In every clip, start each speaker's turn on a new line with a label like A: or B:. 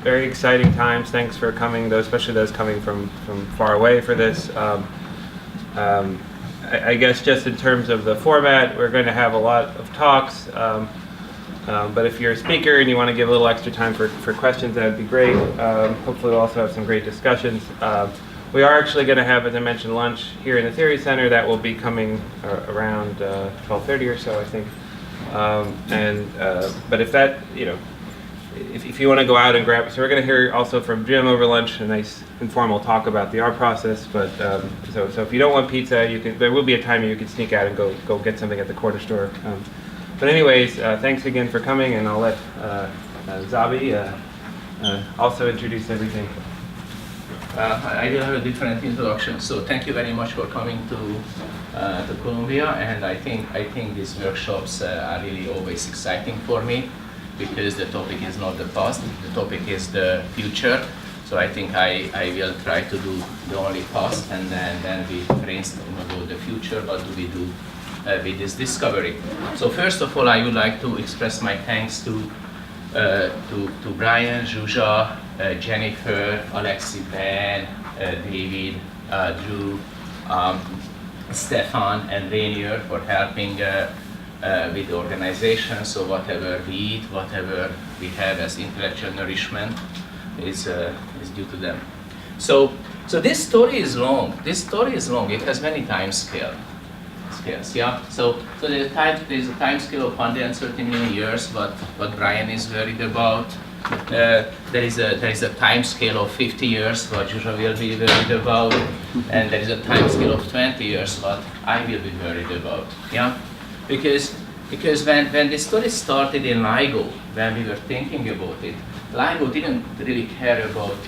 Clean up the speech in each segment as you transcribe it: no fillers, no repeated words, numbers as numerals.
A: very exciting times. Thanks for coming, especially those coming from far away for this. I guess just in terms of the format, we're going to have a lot of talks. But if you're a speaker and you want to give a little extra time for questions, that would be great. Hopefully we'll also have some great discussions. We are actually going to have, as I mentioned, lunch here in the Theory Center. That will be coming around 12:30 or so, I think. But if that, if you want to go out and grab, so we're going to hear also from Jim over lunch, a nice informal talk about the art process. But so if you don't want pizza, there will be a time you can sneak out and go get something at the corner store. But anyways, thanks again for coming, and I'll let Zabi also introduce everything.
B: I will have a different introduction. So thank you very much for coming to Columbia, and I think these workshops are really always exciting for me, because the topic is not the past, the topic is the future. So I think I will try to do the only past, and then we brainstorm about the future. What do we do with this discovery? So first of all, I would like to express my thanks to Brian, Zsuzsa, Jennifer, Alexi, Ben, David, Drew, Stefan, and Rainier for helping with the organization. So whatever we eat, whatever we have as intellectual nourishment is due to them. So this story is long. It has many time scales. Yeah. So there's a time scale of 130 million years. What Brian is worried about. There is a time scale of 50 years. What Zsuzsa will be worried about, and there is a time scale of 20 years. What I will be worried about. Yeah. Because when this story started in LIGO, when we were thinking about it, LIGO didn't really care about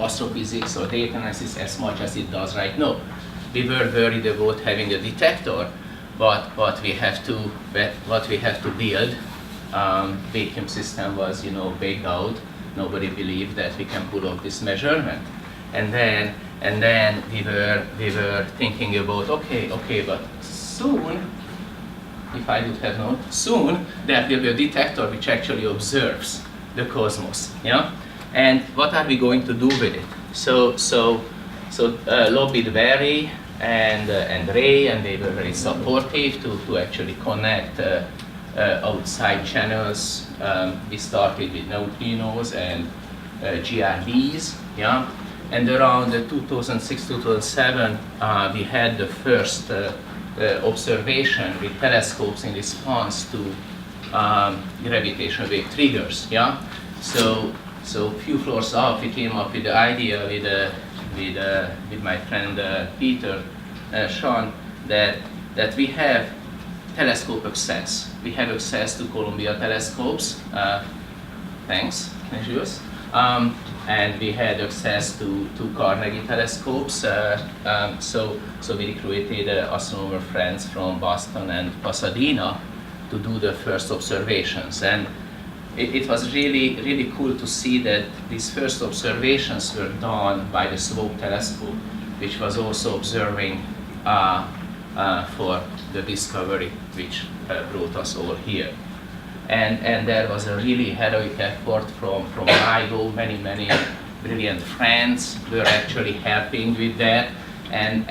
B: astrophysics or data analysis as much as it does right now. We were worried about having a detector, but what we have to build, vacuum system was baked out. Nobody believed that we can pull off this measurement, and then we were thinking about okay, but soon, if I would have known, soon there will be a detector which actually observes the cosmos. Yeah, and what are we going to do with it? So lobbied Barry and Ray, and they were very supportive to actually connect outside channels. We started with neutrinos and GRBs, yeah. And around 2006-2007, we had the first observation with telescopes in response to gravitational wave triggers, yeah. So a few floors up, we came up with the idea with my friend Peter, Sean, that we have telescope access. We have access to Columbia telescopes. Thanks, Jules. And we had access to Carnegie telescopes. So we recruited astronomer friends from Boston and Pasadena to do the first observations. And it was really cool to see that these first observations were done by the Swope telescope, which was also observing for the discovery which brought us all here. And there was a really heroic effort from LIGO. Many brilliant friends were actually helping with that. And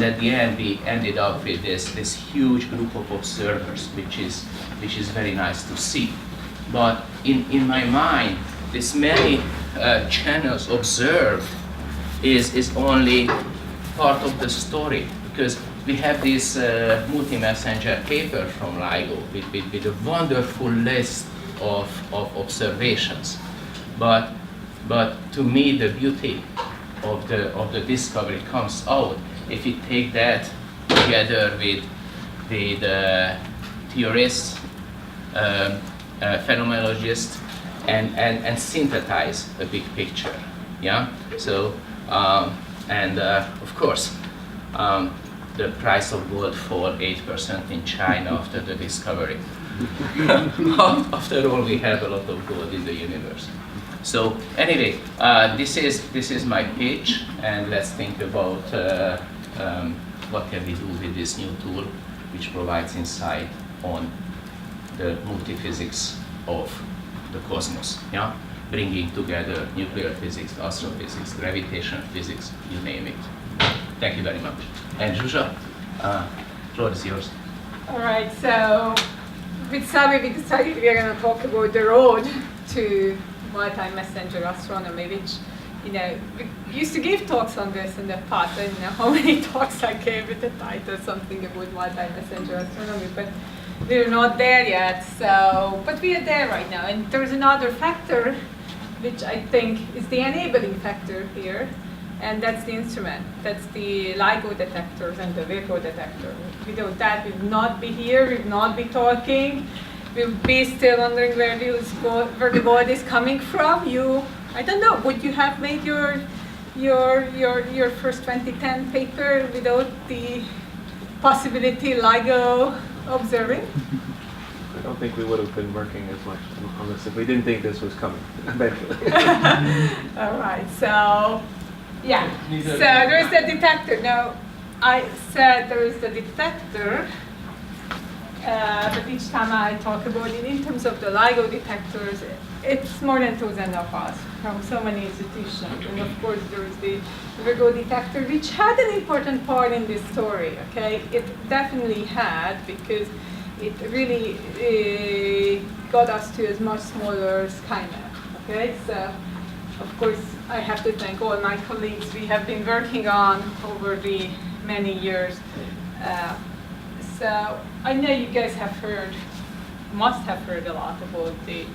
B: at the end we ended up with this huge group of observers, which is very nice to see. But in my mind, this many channels observed is only part of the story, because we have this Multimessenger paper from LIGO with a wonderful list of observations. But to me, the beauty of the discovery comes out if you take that together with theorists, phenomenologists, and synthesize a big picture. Yeah. So of course. The price of gold fall 8% in China after the discovery. After all, we have a lot of gold in the universe. So anyway, this is my pitch, and let's think about what can we do with this new tool, which provides insight on the multiphysics of the cosmos, yeah? Bringing together nuclear physics, astrophysics, gravitational physics, you name it. Thank you very much. And Zsuzsa, floor is yours.
C: All right, so with Sabi, we decided we are going to talk about the road to multi-messenger astronomy, which, you know, we used to give talks on this in the past. I don't know how many talks I gave with the title, something about multi-messenger astronomy, but we're not there yet. So, but we are there right now. And there's another factor, which I think is the enabling factor here, and that's the instrument. That's the LIGO detectors and the Virgo detector. Without that, we would not be here, we would not be talking. We would be still wondering where the world is coming from. I don't know, would you have made your first 2010 paper without the possibility LIGO observing?
A: I don't think we would have been working as much on this if we didn't think this was coming eventually.
C: All right, so yeah. So there is the detector. Now, I said there is the detector, but each time I talk about it in terms of the LIGO detectors, it's more than 1,000 of us from so many institutions. And of course, there is the Virgo detector, which had an important part in this story, okay? It definitely had, because it really got us to a much smaller SkyMap, okay? So, of course, I have to thank all my colleagues we have been working on over the many years. So I know you guys must have heard a lot about the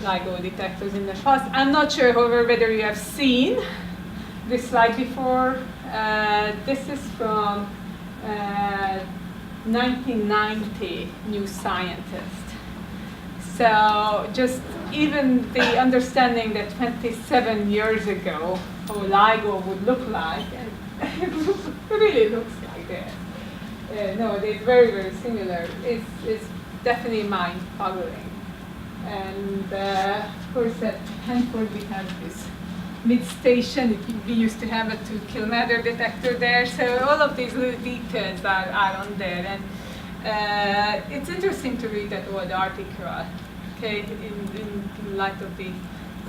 C: LIGO detectors in the past. I'm not sure, however, whether you have seen this slide before. This is from 1990 New Scientist. So just even the understanding that 27 years ago how LIGO would look like, and it really looks like that. No, they're very, very similar. It's definitely mind-boggling. And of course at Hanford we have this mid-station. We used to have a 2-kilometer detector there. So all of these little details are on there. And it's interesting to read that old article, okay, in light of the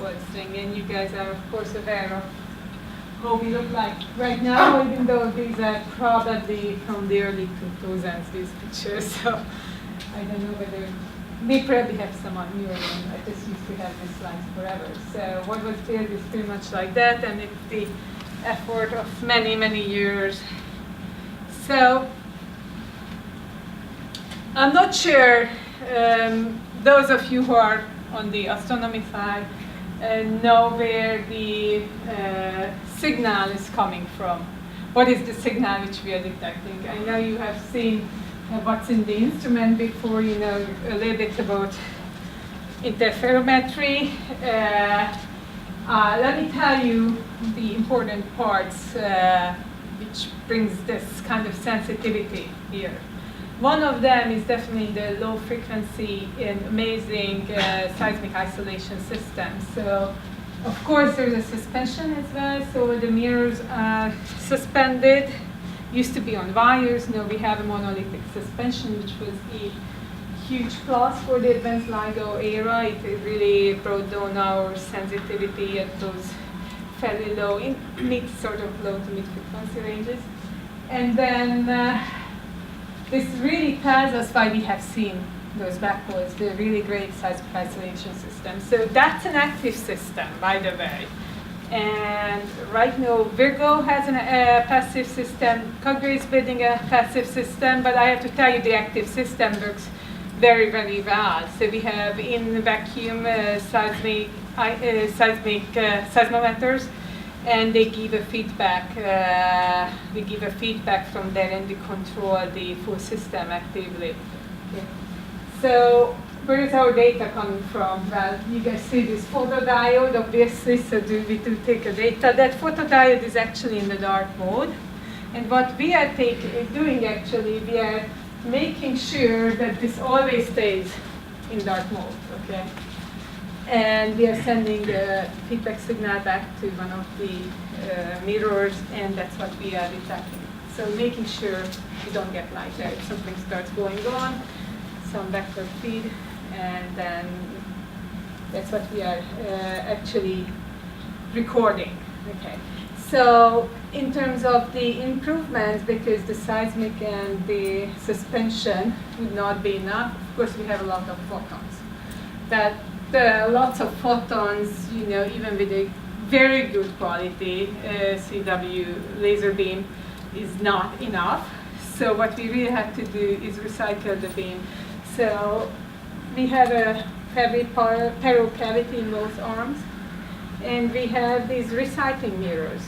C: old thing. And you guys are of course aware of how we look like right now, even though these are probably from the early 2000s, these pictures. So I don't know whether, we probably have some newer ones. I just used to have these slides forever. So what was built is pretty much like that, and it's the effort of many, many years. So I'm not sure, those of you who are on the astronomy side know where the signal is coming from. What is the signal which we are detecting? I know you have seen what's in the instrument before, you know a little bit about interferometry. Let me tell you the important parts which brings this kind of sensitivity here. One of them is definitely the low frequency and amazing seismic isolation system. So, of course, there's a suspension as well. So the mirrors are suspended. Used to be on wires. Now we have a monolithic suspension, which was a huge plus for the advanced LIGO era. It really brought down our sensitivity at those fairly low, sort of low to mid frequency ranges. And then this really tells us why we have seen those backwards, the really great seismic isolation system. So that's an active system, by the way. And right now, Virgo has a passive system. Kaggle is building a passive system, but I have to tell you the active system works very, very well. So we have in vacuum seismometers, and they give a feedback. We give a feedback from there, and we control the full system actively. Okay. So where is our data coming from? Well, you guys see this photodiode, obviously, so we do take a data. That photodiode is actually in the dark mode. And what we are doing actually, we are making sure that this always stays in dark mode, okay? And we are sending the feedback signal back to one of the mirrors, and that's what we are detecting. So making sure you don't get light there. If something starts going on, some vector feed, and then That's what we are actually recording. Okay. So in terms of the improvements, because the seismic and the suspension would not be enough, of course we have a lot of photons. That lots of photons, you know, even with a very good quality CW laser beam is not enough. So what we really have to do is recycle the beam. So we have a heavy parallel cavity in both arms, and we have these recycling mirrors.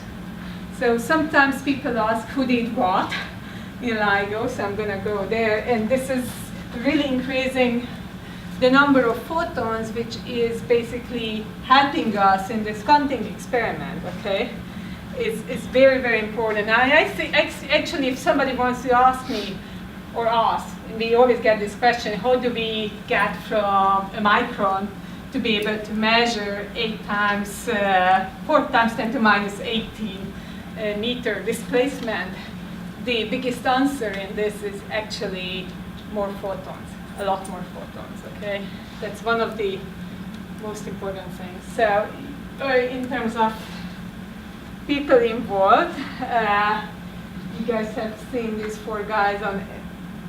C: So sometimes people ask who did what in LIGO, so I'm going to go there. And this is really increasing the number of photons, which is basically helping us in this counting experiment, okay? It's very, very important. I think, actually, if somebody wants to ask me, or ask, and we always get this question, how do we get from a micron to be able to measure 4 times 10 to minus 18 meter displacement? The biggest answer in this is actually more photons, a lot more photons, okay? That's one of the most important things. So in terms of people involved, you guys have seen these 4 guys on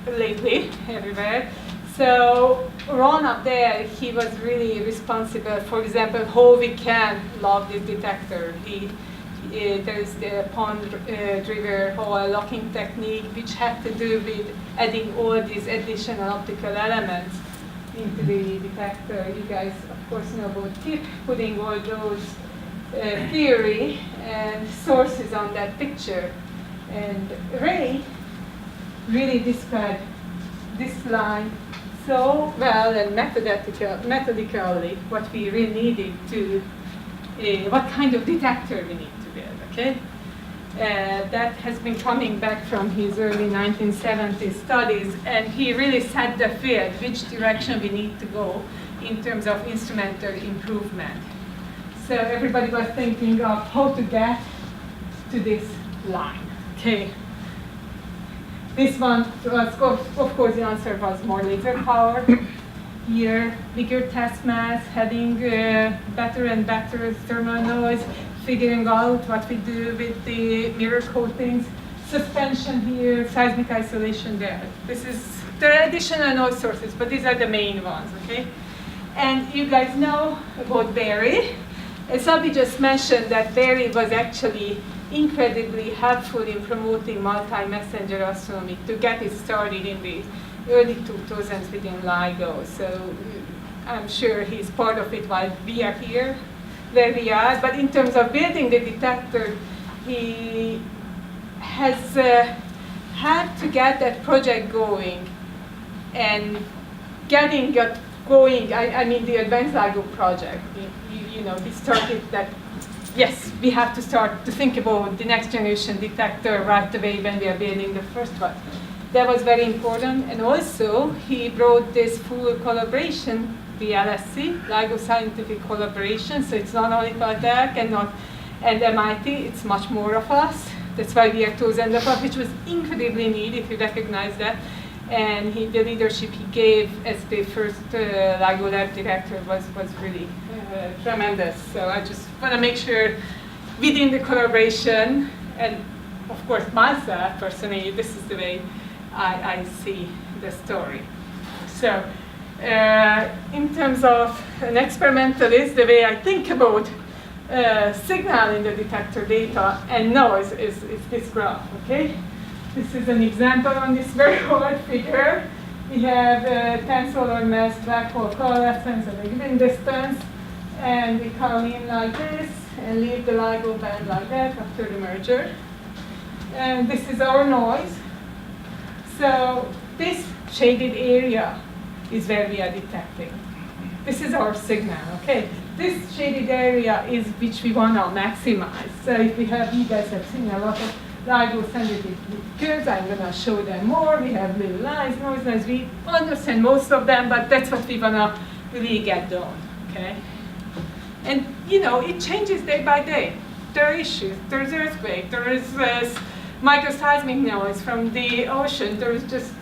C: lately everywhere. So Ron up there, he was really responsible, for example, how we can log this detector. There is the pond river hole locking technique, which had to do with adding all these additional optical elements into the detector. You guys, of course, know about Kip putting all those theory and sources on that picture. And Ray really described this line so well and methodically what we really needed to, what kind of detector we need to build, okay? That has been coming back from his early 1970s studies, and he really set the field, which direction we need to go in terms of instrumental improvement. So everybody was thinking of how to get to this line, okay? This one, was, of course, the answer was more laser power. Here, bigger test mass, having better and better thermal noise, figuring out what we do with the mirror coatings, suspension here, seismic isolation there. There are additional noise sources, but these are the main ones, okay? And you guys know about Barry. Sabi just mentioned that Barry was actually incredibly helpful in promoting multi-messenger astronomy to get it started in the early 2000s within LIGO. So I'm sure he's part of it while we are here, where we are. But in terms of building the detector, he has had to get that project going and getting it going. I mean the Advanced LIGO project. You know, we started that. Yes, we have to start to think about the next generation detector right away when we are building the first one. That was very important, and also he brought this full collaboration, the LSC, LIGO Scientific Collaboration, so it's not only Caltech and MIT, it's much more of us. That's why we are 2,000 of us, which was incredibly neat, if you recognize that. And the leadership he gave as the first LIGO lab director was really tremendous. So I just want to make sure within the collaboration, and of course myself personally, this is the way I see the story. So in terms of an experimentalist, the way I think about signal in the detector data and noise is this graph, okay? This is an example on this very hard figure. We have 10 solar mass black hole coalescence at a given distance, and we come in like this and leave the LIGO band like that after the merger. And this is our noise. So this shaded area is where we are detecting. This is our signal, okay? This shaded area is which we want to maximize. So if we have, you guys have seen a lot of LIGO sensitive curves, I'm going to show them more. We have little lines, noise lines. We understand most of them, but that's what we want to really get done, okay? And, you know, it changes day by day. There are issues. There's earthquake. There is microseismic noise from the ocean. There is just,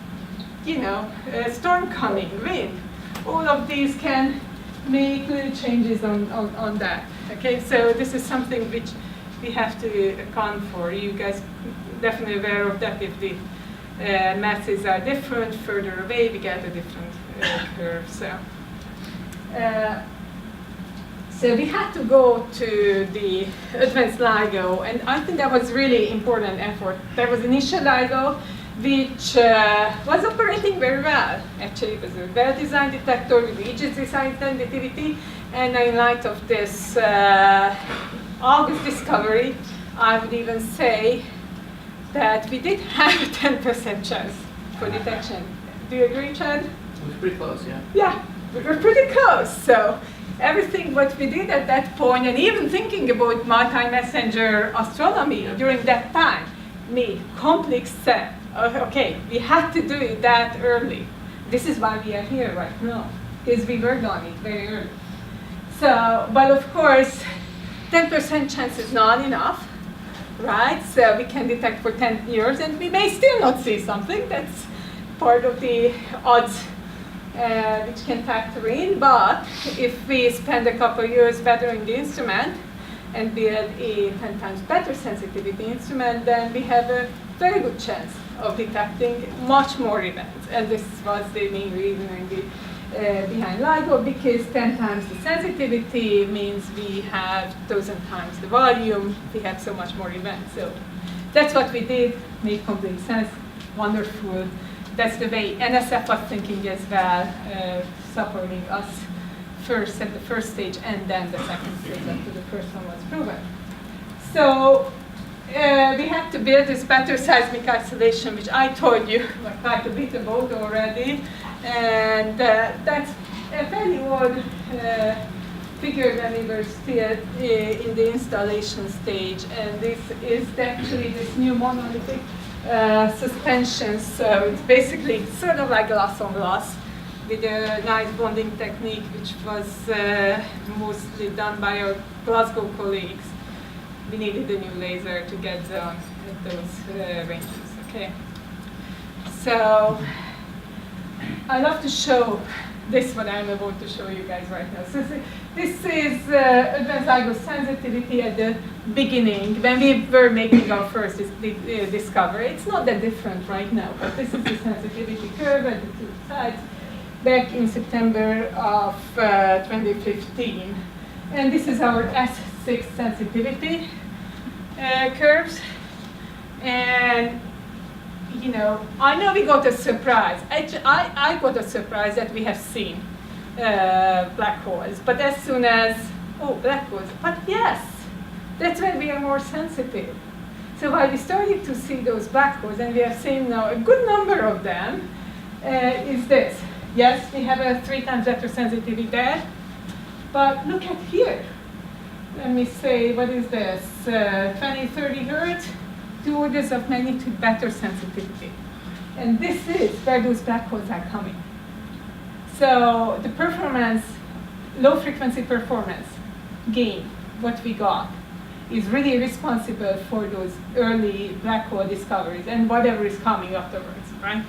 C: you know, a storm coming, wind. All of these can make little changes on that. Okay, so this is something which we have to account for. You guys definitely aware of that. If the masses are different, further away, we get a different curve. So we had to go to the advanced LIGO, and I think that was really important effort. There was initial LIGO, which was operating very well. Actually, it was a well-designed detector with EG-designed sensitivity, and in light of this August discovery, I would even say that we did have a 10% chance for detection. Do you agree, Chad?
B: It was pretty close, yeah.
C: Yeah, we were pretty close. So everything what we did at that point, and even thinking about multi-messenger astronomy during that time, made complete sense. Okay, we had to do it that early. This is why we are here right now, because we worked on it very early. So, but of course, 10% chance is not enough, right? So we can detect for 10 years, and we may still not see something. That's part of the odds which can factor in. But if we spend a couple of years bettering the instrument and build a 10 times better sensitivity instrument, then we have a very good chance of detecting much more events. And this was the main reason behind LIGO, because 10 times the sensitivity means we have 1,000 times the volume. We have so much more events. So that's what we did. Made complete sense. Wonderful. That's the way NSF was thinking as well, supporting us first at the first stage and then the second stage after the first one was proven. So we had to build this better seismic isolation, which I told you quite a bit about already. And that's a very old figure when we were still in the installation stage. And this is actually this new monolithic suspension. So it's basically sort of like glass on glass with a nice bonding technique, which was mostly done by our Glasgow colleagues. We needed a new laser to get down at those ranges. Okay. So I love to show this, what I'm about to show you guys right now. So this is advanced LIGO sensitivity at the beginning, when we were making our first discovery. It's not that different right now, but this is the sensitivity curve at the two sides back in September of 2015. And this is our S6 sensitivity curves. And you know, I know we got a surprise. Actually, I got a surprise that we have seen black holes. But as soon as, oh, black holes, but yes, that's when we are more sensitive. So while we started to see those black holes, and we have seen now a good number of them, is this. Yes, we have a 3 times better sensitivity there. But look at here. Let me say, what is this? 20, 30 hertz. 2 orders of magnitude better sensitivity. And this is where those black holes are coming. So the performance, low frequency performance gain, what we got, is really responsible for those early black hole discoveries and whatever is coming afterwards, right?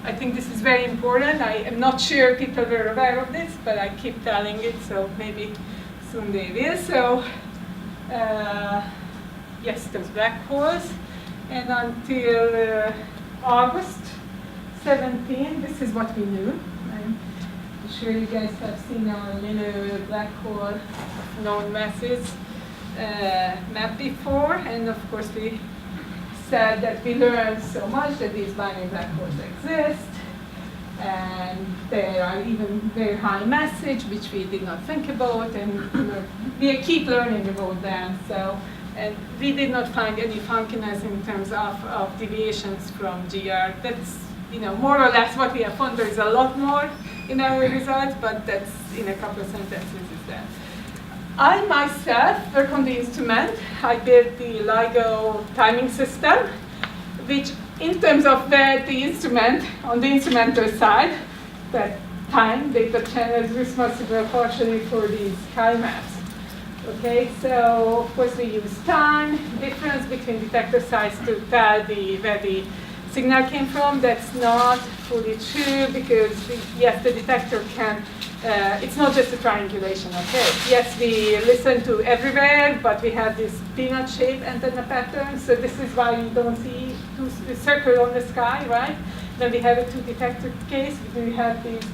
C: I think this is very important. I am not sure people were aware of this, but I keep telling it, so maybe soon they will. So yes, those black holes. And until August 17, this is what we knew. I'm sure you guys have seen our little black hole known masses map before. And of course, we said that we learned so much that these binary black holes exist. And they are even very high massage, which we did not think about. And we keep learning about them. So. And we did not find any funkiness in terms of deviations from GR. That's, you know, more or less what we have found. There is a lot more in our results, but that's in a couple of sentences is that. I myself work on the instrument. I built the LIGO timing system, which in terms of where the instrument, on the instrumental side, that time data channel is responsible partially for these sky maps. Okay, so of course we use time difference between detector size to tell where the signal came from. That's not fully true because, yes, the detector can, it's not just a triangulation, okay? Yes, we listen to everywhere, but we have this peanut-shaped antenna pattern, so this is why you don't see a circle on the sky, right? Then we have a two-detector case. We have these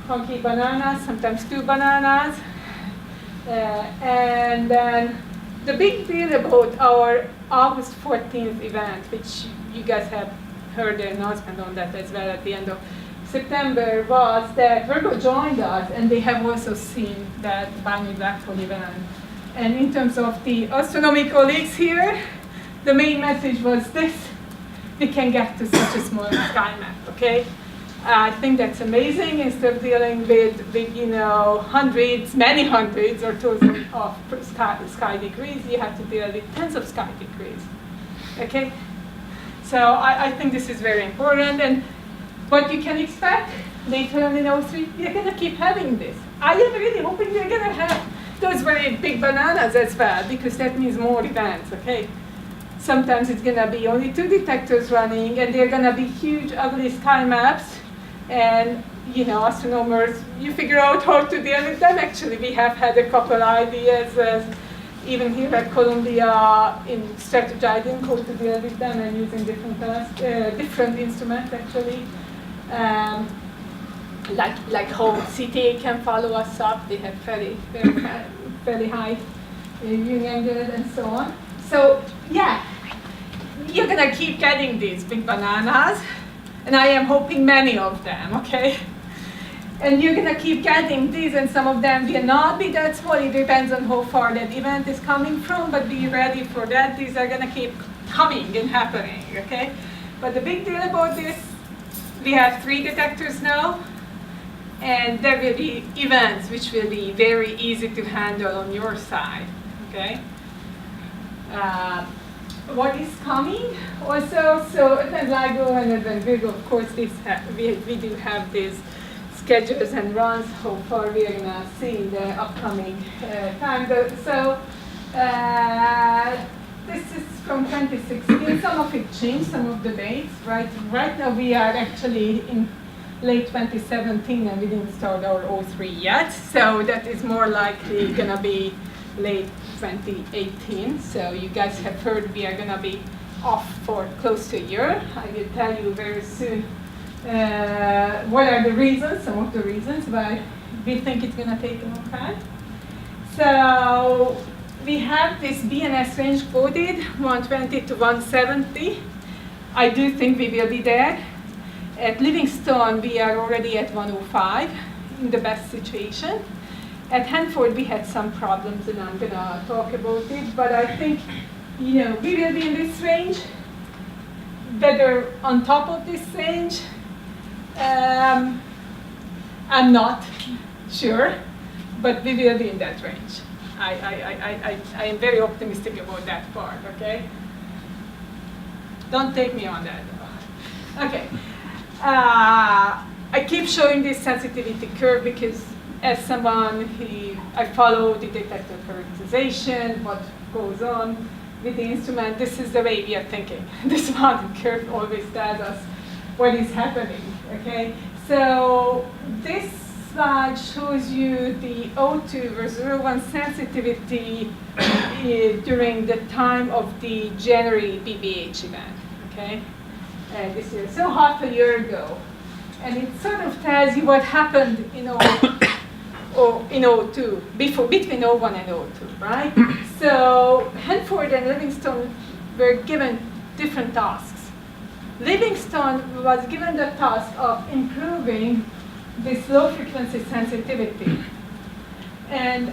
C: funky bananas, sometimes two bananas. And then the big deal about our August 14th event, which you guys have heard the announcement on that as well at the end of September, was that Virgo joined us and they have also seen that binary black hole event. And in terms of the astronomy colleagues here, the main message was this: we can get to such a small sky map, okay? I think that's amazing. Instead of dealing with hundreds, many hundreds or thousands of sky degrees, you have to deal with tens of sky degrees, okay? So I think this is very important. And what you can expect later on in 03, we're going to keep having this. I am really hoping we're going to have those very big bananas as well, because that means more events, okay? Sometimes it's going to be only two detectors running, and they're going to be huge, ugly sky maps. And, astronomers, you figure out how to deal with them. Actually, we have had a couple ideas, even here at Columbia, in strategizing how to deal with them and using different instruments, actually. Like how CTA can follow us up. They have very high viewing angle and so on. So, yeah, you're going to keep getting these big bananas. And I am hoping many of them, okay? And you're going to keep getting these, and some of them will not be that small. It depends on how far that event is coming from, but be ready for that. These are going to keep coming and happening, okay? But the big deal about this, we have 3 detectors now, and there will be events which will be very easy to handle on your side, okay? What is coming also, so Advent LIGO and Advent Virgo, of course, we do have these schedules and runs, how far we are going to see in the upcoming time. So this is from 2016. Some of it changed, some of the dates. Right now we are actually in late 2017 and we didn't start our 03 yet, so that is more likely going to be late 2018. So you guys have heard we are going to be off for close to a year. I will tell you very soon what are the reasons, some of the reasons why we think it's going to take a long time. So we have this BNS range coded 120 to 170. I do think we will be there. At Livingstone, we are already at 105 in the best situation. At Hanford, we had some problems, and I'm going to talk about it. But I think, we will be in this range, better on top of this range. I'm not sure, but we will be in that range. I am very optimistic about that part, okay? Don't take me on that, though. Okay. I keep showing this sensitivity curve because as someone I follow the detector characterization, what goes on with the instrument, this is the way we are thinking. This mountain curve always tells us what is happening, okay? So this slide shows you the O2 versus 01 sensitivity during the time of the January BBH event, okay? This year, so half a year ago. And it sort of tells you what happened in 02, between 01 and 02, right? So Hanford and Livingstone were given different tasks. Livingstone was given the task of improving this low frequency sensitivity. And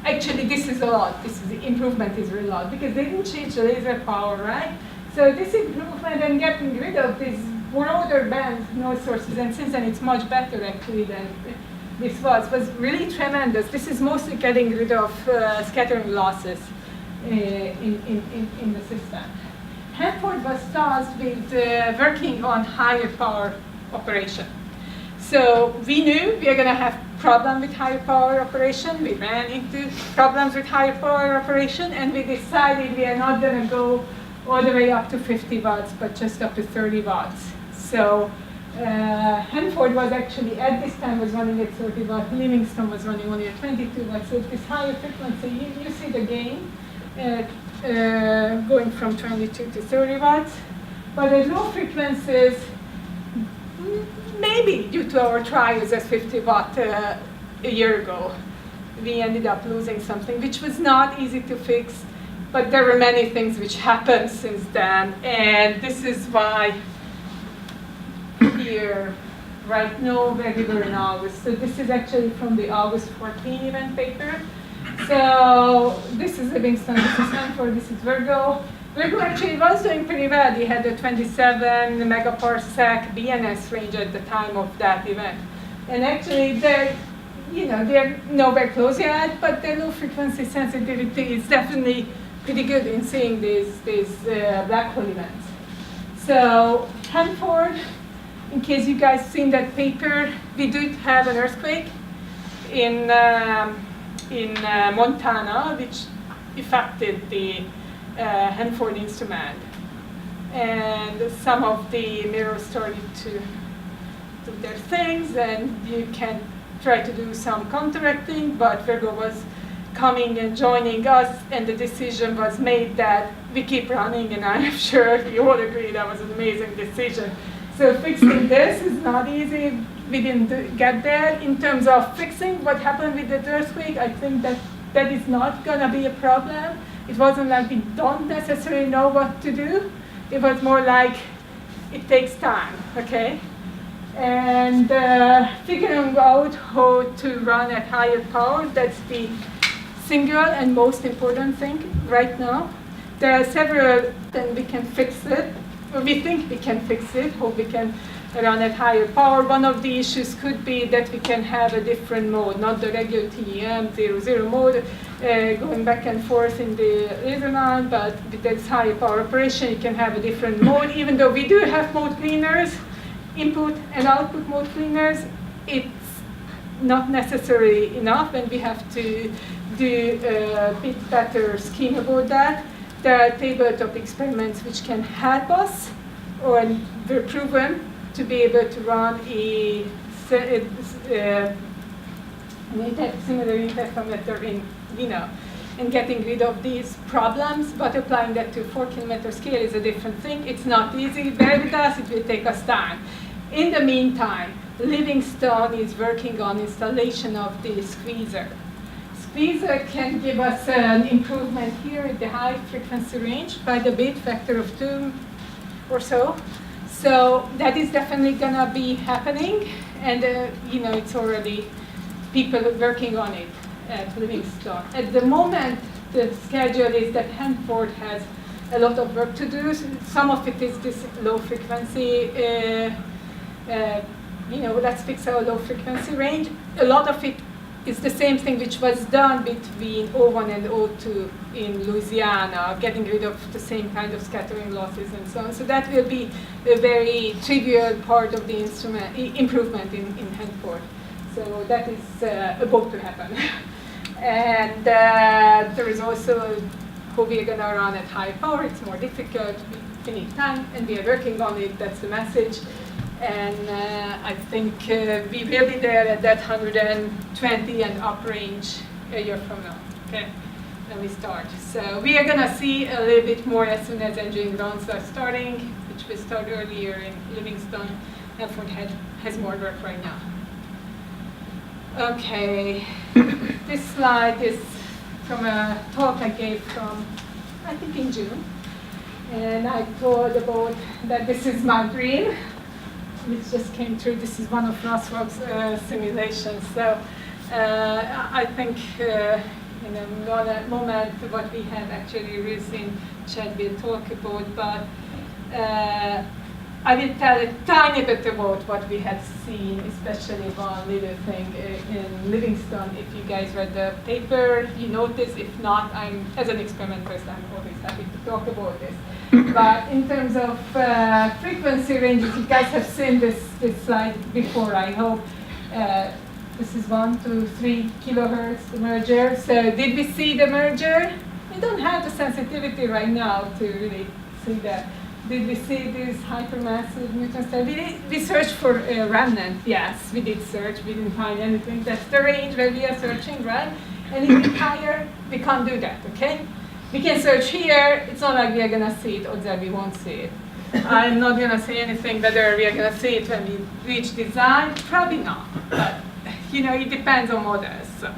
C: actually this is a lot, the improvement is really a lot, because they didn't change the laser power, right? So this improvement and getting rid of these broader band noise sources, and since then it's much better actually than this was really tremendous. This is mostly getting rid of scattering losses in the system. Hanford was tasked with working on higher power operation. So we knew we are going to have problem with higher power operation. We ran into problems with higher power operation, and we decided we are not going to go all the way up to 50 watts, but just up to 30 watts. So Hanford was actually, at this time, was running at 30 watts. Livingston was running only at 22 watts. So this higher frequency, you see the gain going from 22 to 30 watts. But at low frequencies, maybe due to our trials at 50 watt a year ago, we ended up losing something, which was not easy to fix. But there were many things which happened since then. And this is why here, right now, where we were in August. So this is actually from the August 14 event paper. So this is Livingston, this is Hanford, this is Virgo. Virgo actually was doing pretty well. They had a 27 megaparsec BNS range at the time of that event. And actually, they're nowhere close yet, but their low frequency sensitivity is definitely pretty good in seeing these black hole events. So Hanford, in case you guys seen that paper, we did have an earthquake in Montana, which affected the Hanford instrument. And some of the mirrors started to do their things, and you can try to do some counteracting, but Virgo was coming and joining us, and the decision was made that we keep running, and I am sure you all agree that was an amazing decision. So fixing this is not easy. We didn't get there. In terms of fixing what happened with the earthquake, I think that is not going to be a problem. It wasn't like we don't necessarily know what to do. It was more like it takes time, okay? And figuring out how to run at higher power, that's the single and most important thing right now. There are several, and we can fix it. We think we can fix it, hope we can run at higher power. One of the issues could be that we can have a different mode, not the regular TEM 00 mode, going back and forth in the laser mount, but with this higher power operation, you can have a different mode. Even though we do have mode cleaners, input and output mode cleaners, it's not necessarily enough, and we have to do a bit better scheme about that. There are tabletop experiments which can help us, or were proven to be able to run an similar interferometer in Vino and getting rid of these problems, but applying that to 4-kilometer scale is a different thing. It's not easy. Bear with us, it will take us time. In the meantime, Livingston is working on installation of the squeezer. Squeezer can give us an improvement here at the high frequency range by the bit factor of 2 or so. So that is definitely gonna be happening, and it's already people working on it at Livingston. At the moment, the schedule is that Hanford has a lot of work to do. Some of it is this low frequency, let's fix our low frequency range. A lot of it is the same thing which was done between O1 and O2 in Louisiana, getting rid of the same kind of scattering losses and so on. So that will be a very trivial part of the instrument improvement in Hanford. So that is about to happen. And there is also how we are going to run at high power. It's more difficult. We need time, and we are working on it. That's the message. And I think we will be there at that 120 and up range a year from now, okay, when we start. So we are going to see a little bit more as soon as engineering rounds are starting, which we start earlier in Livingston. Hanford has more work right now. Okay, this slide is from a talk I gave from, I think in June. And I told about that this is my dream, which just came true. This is one of Roswell's simulations. So I think in a moment what we have actually really Chad will talk about, but I will tell a tiny bit about what we have seen, especially one little thing in Livingston. If you guys read the paper, you notice. If not, as an experimentalist, I'm always happy to talk about this. But in terms of frequency ranges, you guys have seen this slide before, I hope. This is 1, 2, 3 kilohertz, the merger. So did we see the merger? We don't have the sensitivity right now to really see that. Did we see these hypermassive neutron stars? We searched for remnant, yes, we did search, we didn't find anything. That's the range where we are searching, right? Anything higher, we can't do that, okay? We can search here, it's not like we are gonna see it, or that we won't see it. I'm not gonna say anything whether we are gonna see it when we reach design, probably not, but it depends on models. So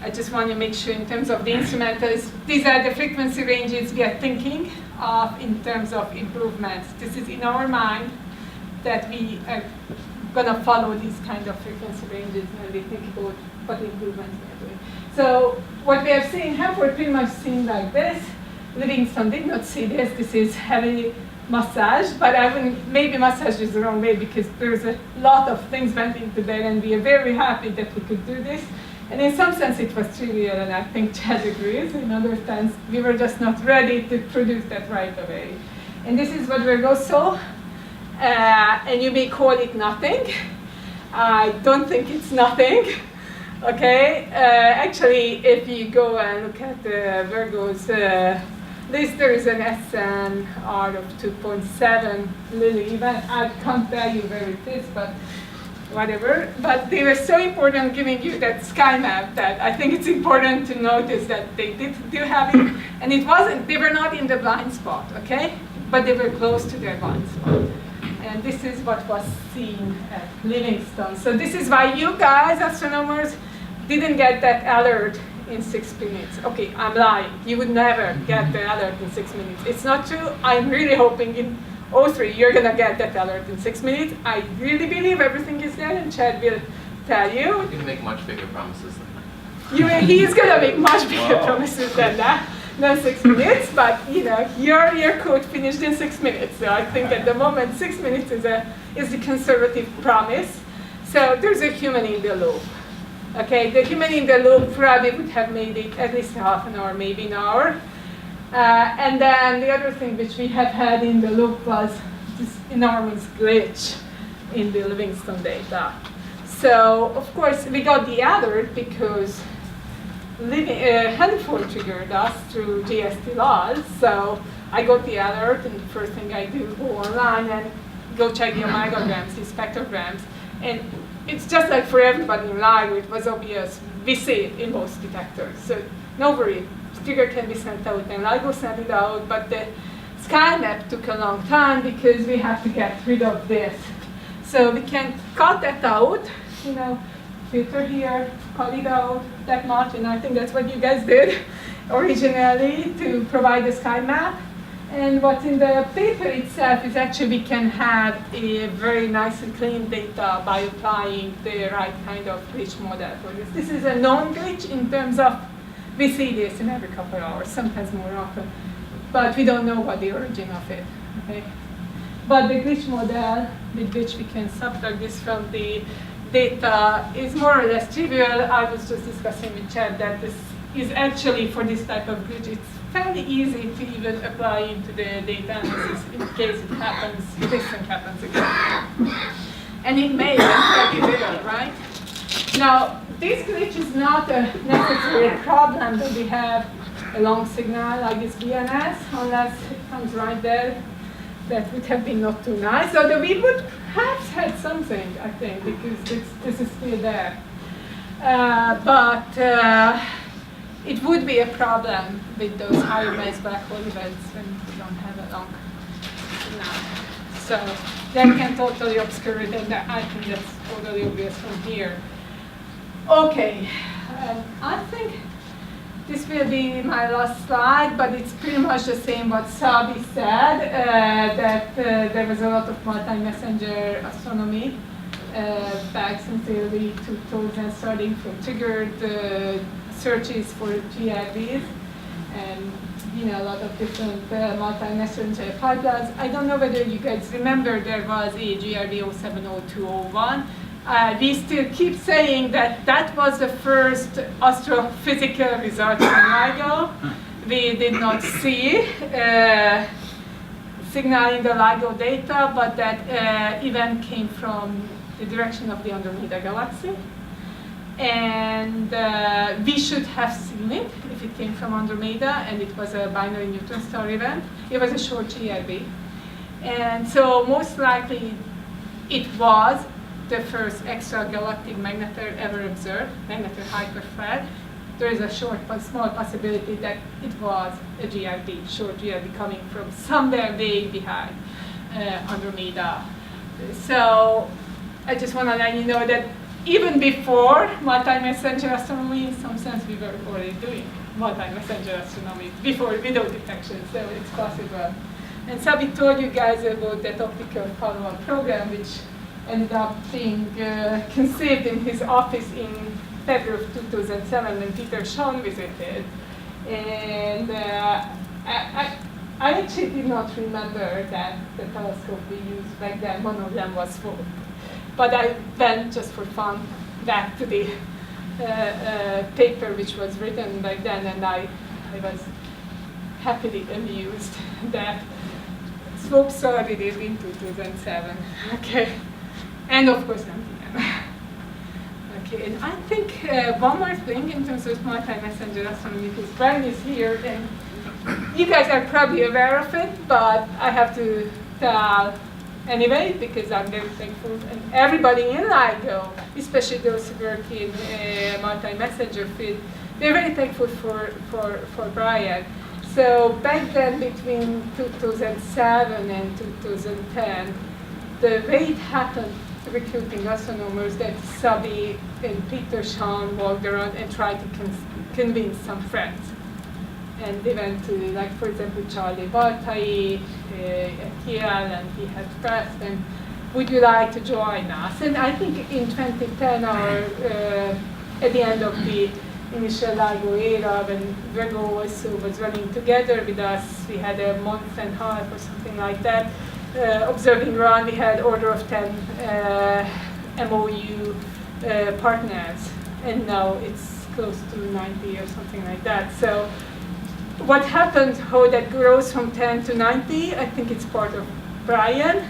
C: I just want to make sure in terms of the instrumentals, these are the frequency ranges we are thinking of in terms of improvements. This is in our mind that we are gonna follow these kind of frequency ranges when we think about what improvements we are doing. So what we have seen, Hanford pretty much seen like this. Livingston did not see this. This is heavily massaged, but I wouldn't, maybe massage is the wrong way because there's a lot of things went into that, and we are very happy that we could do this. And in some sense it was trivial, and I think Chad agrees. In other sense, we were just not ready to produce that right away. And this is what Virgo saw, and you may call it nothing. I don't think it's nothing. Okay, actually, if you go and look at Virgo's list, there is an SNR of 2.7 Lily. I can't tell you where it is, but whatever. But they were so important giving you that sky map that I think it's important to notice that they do have it. And it wasn't, they were not in the blind spot, okay? But they were close to their blind spot. And this is what was seen at Livingston. So this is why you guys, astronomers, didn't get that alert in 6 minutes. Okay, I'm lying. You would never get the alert in 6 minutes. It's not true. I'm really hoping in 03 you're gonna get that alert in 6 minutes. I really believe everything is there, and Chad will tell you.
D: You're gonna make much bigger promises than that.
C: He's gonna make much bigger promises than that, than 6 minutes. But your code finished in 6 minutes. So I think at the moment 6 minutes is the conservative promise. So there's a human in the loop. Okay, the human in the loop probably would have made it at least half an hour, maybe an hour. And then the other thing which we have had in the loop was this enormous glitch in the Livingston data. So, of course, we got the alert because Hanford triggered us through GST laws. So I got the alert, and the first thing I do, go online and go check the omegograms, the spectrograms. And it's just like for everybody in LIGO, it was obvious. We see it in most detectors. So no worry, trigger can be sent out, and LIGO sent it out, but the sky map took a long time because we have to get rid of this. So we can cut that out, filter here, cut it out that much, and I think that's what you guys did originally to provide the sky map. And what's in the paper itself is actually we can have a very nice and clean data by applying the right kind of glitch model for this. This is a known glitch in terms of, we see this in every couple of hours, sometimes more often, but we don't know what the origin of it, okay? But the glitch model with which we can subtract this from the data is more or less trivial. I was just discussing with Chad that this is actually, for this type of glitch, it's fairly easy to even apply into the data analysis in case it happens, this thing happens again. And it may be real, right? Now, this glitch is not a necessary problem that we have a long signal like this BNS, unless it comes right there. That would have been not too nice. So we would perhaps had something, I think, because this is still there. But it would be a problem with those higher mass black hole events when we don't have a long signal. So that can totally obscure it, and I think that's totally obvious from here. Okay, I think this will be my last slide, but it's pretty much the same what Sabi said, that there was a lot of multi-messenger astronomy back since the early 2000s, starting from triggered searches for GRBs, and a lot of different multi-messenger pipelines. I don't know whether you guys remember there was a GRB 070201. We still keep saying that that was the first astrophysical result from LIGO. We did not see signal in the LIGO data, but that event came from the direction of the Andromeda galaxy. And we should have seen it if it came from Andromeda, and it was a binary neutron star event. It was a short GRB. And so most likely it was the first extragalactic magnetar ever observed, magnetar hyperfred. There is a small possibility that it was a GRB, short GRB coming from somewhere way behind Andromeda. So I just want to let you know that even before multi-messenger astronomy, in some sense we were already doing multi-messenger astronomy before video detection, so it's possible. And Sabi told you guys about that optical follow-up program, which ended up being conceived in his office in February of 2007 when Peter Shawn visited. And I actually did not remember that the telescope we used back then, one of them was full. But I went just for fun back to the paper which was written back then, and I was happily amused that Swope started it in 2007. Okay, and of course MTM. Okay, and I think one more thing in terms of multi-messenger astronomy, because Brian is here, and you guys are probably aware of it, but I have to tell anyway, because I'm very thankful, and everybody in LIGO, especially those who work in multi-messenger field, they're very thankful for Brian. So back then, between 2007 and 2010, the way it happened recruiting astronomers that Sabi and Peter Shawn walked around and tried to convince some friends. And they went to, like, for example, Charlie Bartai at Yale, and he had pressed, and would you like to join us? And I think in 2010, or at the end of the initial LIGO era, when Virgo also was running together with us, we had a month and a half or something like that, observing run. We had order of 10 MOU partners, and now it's close to 90 or something like that. So what happened, how that grows from 10 to 90, I think it's part of Brian,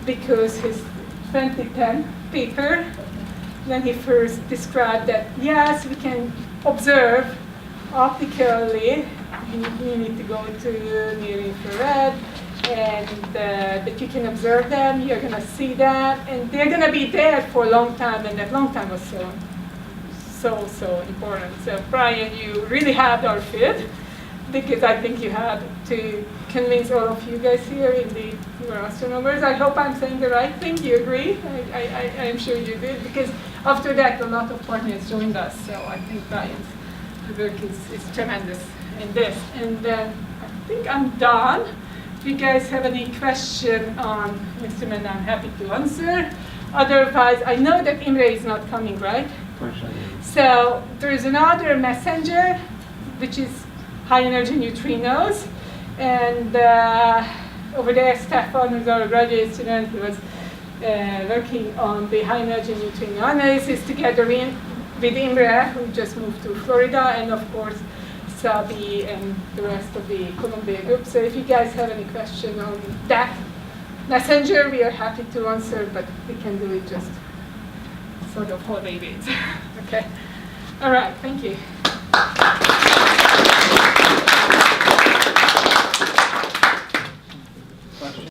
C: because his 2010 paper, when he first described that, yes, we can observe optically, you need to go to near infrared, and that you can observe them, you're going to see them, and they're going to be there for a long time, and that long time was so important. So Brian, you really had our fit, because I think you had to convince all of you guys here, indeed, you are astronomers. I hope I'm saying the right thing. You agree? I'm sure you did, because after that, a lot of partners joined us. So I think Brian's work is tremendous in this. And then I think I'm done. If you guys have any question on instrument, I'm happy to answer. Otherwise, I know that Imre is not coming, right? So there is another messenger, which is high energy neutrinos, and over there Stefan, who's our graduate student, who was working on the high energy neutrino analysis together with Imre, who just moved to Florida, and of course Sabi and the rest of the Columbia group. So if you guys have any question on that messenger, we are happy to answer, but we can do it just sort of holiday days. Okay. All right. Thank you.